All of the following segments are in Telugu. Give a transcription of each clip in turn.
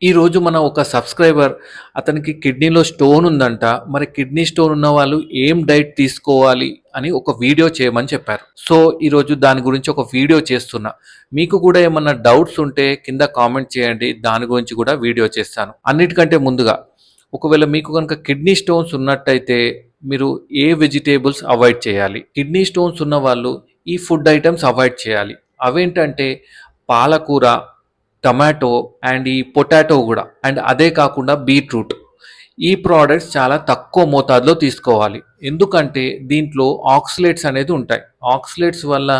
ఈరోజు మన ఒక సబ్స్క్రైబర్ అతనికి కిడ్నీలో స్టోన్ ఉందంట. మరి కిడ్నీ స్టోన్ ఉన్న వాళ్ళు ఏం డైట్ తీసుకోవాలి అని ఒక వీడియో చేయమని చెప్పారు. సో, ఈరోజు దాని గురించి ఒక వీడియో చేస్తున్నా. మీకు కూడా ఏమన్నా డౌట్స్ ఉంటే కింద కామెంట్ చేయండి. దాని గురించి కూడా వీడియో చేస్తాను. అన్నిటికంటే ముందుగా ఒకవేళ మీకు గనుక కిడ్నీ స్టోన్స్ ఉన్నట్టయితే మీరు ఏ వెజిటేబుల్స్ అవాయిడ్ చేయాలి? కిడ్నీ స్టోన్స్ ఉన్న వాళ్ళు ఈ ఫుడ్ ఐటెమ్స్ అవాయిడ్ చేయాలి. అవేంటంటే పాలకూర, టొమాటో అండ్ ఈ పొటాటో గూడా. అండ్ అదే కాకుండా బీట్రూట్. ఈ ప్రొడక్ట్స్ చాలా తక్కువ మోతాదులో తీసుకోవాలి. ఎందుకంటే దీంట్లో ఆక్సలేట్స్ అనేది ఉంటాయి. ఆక్సలేట్స్ వల్ల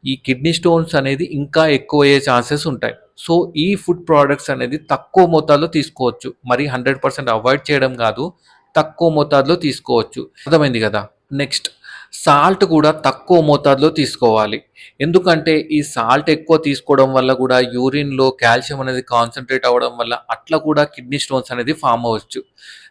ఈ కిడ్నీ స్టోన్స్ అనేది ఇంకా ఎక్కువయ్యే ఛాన్సెస్ ఉంటాయి. సో, ఈ ఫుడ్ ప్రొడక్ట్స్ అనేది తక్కువ మోతాదులో తీసుకోవచ్చు. మరి 100% అవాయిడ్ చేయడం గాదు. తక్కువ మోతాదులో తీసుకోవచ్చు. అర్థమైంది గదా! నెక్స్ట్ సాల్ట్ కూడా తక్కువ మోతాదులో తీసుకోవాలి. ఎందుకంటే ఈ సాల్ట్ ఎక్కువ తీసుకోవడం వల్ల కూడా యూరిన్‌లో కాల్షియం అనేది కాన్సంట్రేట్ అవ్వడం వల్ల అట్లా కూడా కిడ్నీ స్టోన్స్ అనేది ఫార్మ్ అవ్వచ్చు.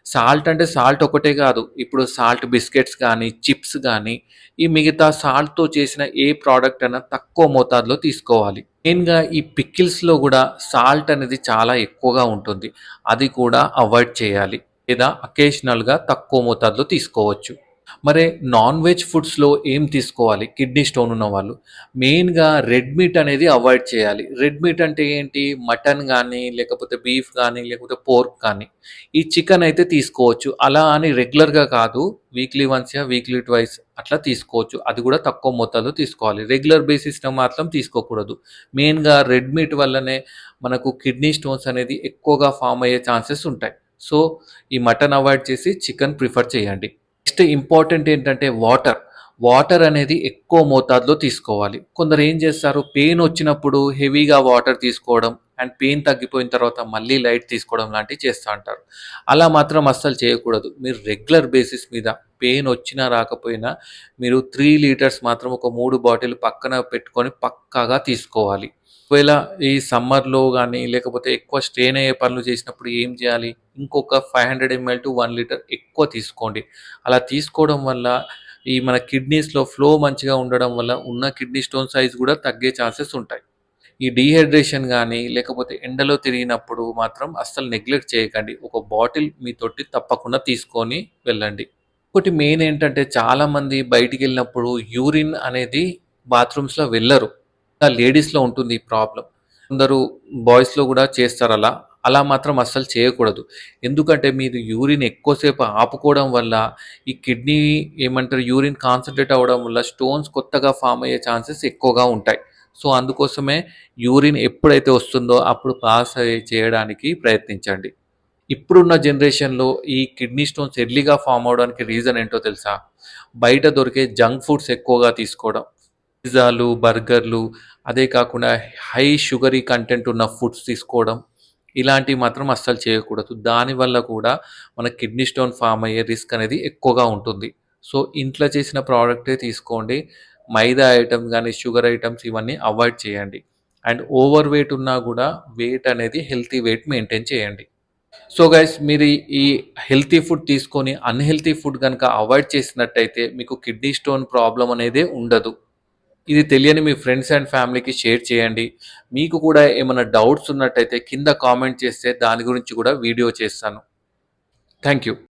సాల్ట్ అంటే సాల్ట్ ఒకటే కాదు. ఇప్పుడు సాల్ట్ బిస్కెట్స్ గానీ, చిప్స్ గానీ, ఈ మిగతా సాల్ట్‌తో చేసిన ఏ ప్రొడక్ట్ అయినా తక్కువ మోతాదులో తీసుకోవాలి. మెయిన్‌గా ఈ పికిల్స్‌లో కూడా సాల్ట్ అనేది చాలా ఎక్కువగా ఉంటుంది. అది కూడా అవాయిడ్ చేయాలి. లేదా అకేషనల్‌గా తక్కువ మోతాదులో తీసుకోవచ్చు. మరి నాన్ వెజ్ ఫుడ్స్‌లో ఏం తీసుకోవాలి కిడ్నీ స్టోన్ ఉన్నవాళ్ళు? మెయిన్‌గా రెడ్ మీట్ అనేది అవాయిడ్ చేయాలి. రెడ్ మీట్ అంటే ఏంటి? మటన్ గానీ, లేకపోతే బీఫ్ గానీ, లేకపోతే పోర్క్ కానీ. ఈ చికెన్ అయితే తీసుకోవచ్చు. అలా అని రెగ్యులర్‌గా కాదు. వీక్లీ వన్స్‌యా, వీక్లీ ట్వైస్ అట్లా తీసుకోవచ్చు. అది కూడా తక్కువ మోతాదులో తీసుకోవాలి. రెగ్యులర్ బేసిస్‌లో మాత్రం తీసుకోకూడదు. మెయిన్‌గా రెడ్ మీట్ వల్లనే మనకు కిడ్నీ స్టోన్స్ అనేది ఎక్కువగా ఫార్మ్ అయ్యే ఛాన్సెస్ ఉంటాయి. సో, ఈ మటన్ అవాయిడ్ చేసి చికెన్ ప్రిఫర్ చేయండి. నెక్స్ట్ ఇంపార్టెంట్ ఏంటంటే వాటర్. వాటర్ అనేది ఎక్కువ మోతాదులో తీసుకోవాలి. కొందరు ఏం చేస్తారు, పెయిన్ వచ్చినప్పుడు హెవీగా వాటర్ తీసుకోవడం అండ్ పెయిన్ తగ్గిపోయిన తర్వాత మళ్ళీ లైట్ తీసుకోవడం లాంటివి చేస్తా అంటారు. అలా మాత్రం అస్సలు చేయకూడదు. మీరు రెగ్యులర్ బేసిస్ మీద పెయిన్ వచ్చినా రాకపోయినా మీరు 3 లీటర్స్ మాత్రం ఒక 3 బాటిల్ పక్కన పెట్టుకొని పక్కాగా తీసుకోవాలి. ఒకవేళ ఈ సమ్మర్‌లో గానీ, లేకపోతే ఎక్కువ స్ట్రెయిన్ అయ్యే పనులు చేసినప్పుడు ఏం చేయాలి? ఇంకొక 500 ఎంఎల్ టు 1 లీటర్ ఎక్కువ తీసుకోండి. అలా తీసుకోవడం వల్ల ఈ మన కిడ్నీస్‌లో ఫ్లో మంచిగా ఉండడం వల్ల ఉన్న కిడ్నీ స్టోన్ సైజ్ గూడా తగ్గే ఛాన్సెస్ ఉంటాయి. ఈ డీహైడ్రేషన్ గానీ, లేకపోతే ఎండలో తిరిగినప్పుడు మాత్రం అస్సలు నెగ్లెక్ట్ చేయకండి. ఒక బాటిల్ మీతోటి తప్పకుండా తీసుకొని వెళ్ళండి. ఇంకోటి మెయిన్ ఏంటంటే చాలామంది బయటికెళ్ళినప్పుడు యూరిన్ అనేది బాత్రూమ్స్‌లో వెళ్ళరు. లేడీస్‌లో ఉంటుంది ఈ ప్రాబ్లమ్. కొందరు బాయ్స్‌లో గూడా చేస్తారలా. అలా మాత్రం అస్సలు చేయకూడదు. ఎందుకంటే మీరు యూరిన్ ఎక్కువ సేపు ఆపుకోవడం వల్ల ఈ కిడ్నీ ఏమంటారు యూరిన్ కాన్సంట్రేట్ అవ్వడం వల్ల స్టోన్స్ కొత్తగా ఫార్మ్ అయ్యే ఛాన్సెస్ ఎక్కువగా ఉంటాయి. సో, అందుకోసమే యూరిన్ ఎప్పుడైతే వస్తుందో అప్పుడు పాస్ చేయడానికి ప్రయత్నించండి. ఇప్పుడున్న జనరేషన్‌లో ఈ కిడ్నీ స్టోన్స్ ఎర్లీగా ఫార్మ్ అవ్వడానికి రీజన్ ఏంటో తెలుసా? బయట దొరికే జంక్ ఫుడ్స్ ఎక్కువగా తీసుకోవడం. పిజ్జాలు, బర్గర్‌లు అదే కాకుండా హై షుగరీ కంటెంట్ ఉన్న ఫుడ్స్ తీసుకోవడం. ఇలాంటివి మాత్రం అస్సలు చేయకూడదు. దానివల్ల కూడా మన కిడ్నీ స్టోన్ ఫార్మ్ అయ్యే రిస్క్ అనేది ఎక్కువగా ఉంటుంది. సో, ఇంట్లో చేసిన ప్రోడక్టే తీసుకోండి. మైదా ఐటెమ్స్ గానీ, షుగర్ ఐటెమ్స్ ఇవన్నీ అవాయిడ్ చేయండి. అండ్ ఓవర్ వెయిట్ ఉన్నా గూడా వెయిట్ అనేది హెల్తీ వెయిట్ మెయింటైన్ చేయండి. సో గైస్ మీరు ఈ హెల్తీ ఫుడ్ తీసుకొని అన్‌హెల్తీ ఫుడ్ గనుక అవాయిడ్ చేసినట్టయితే మీకు కిడ్నీ స్టోన్ ప్రాబ్లమ్ అనేదే ఉండదు. ఇది తెలియని మీ ఫ్రెండ్స్ అండ్ ఫ్యామిలీకి షేర్ చేయండి. మీకు కూడా ఏమైనా డౌట్స్ ఉన్నట్టయితే కింద కామెంట్ చేస్తే దాని గురించి కూడా వీడియో చేస్తాను. Thank you.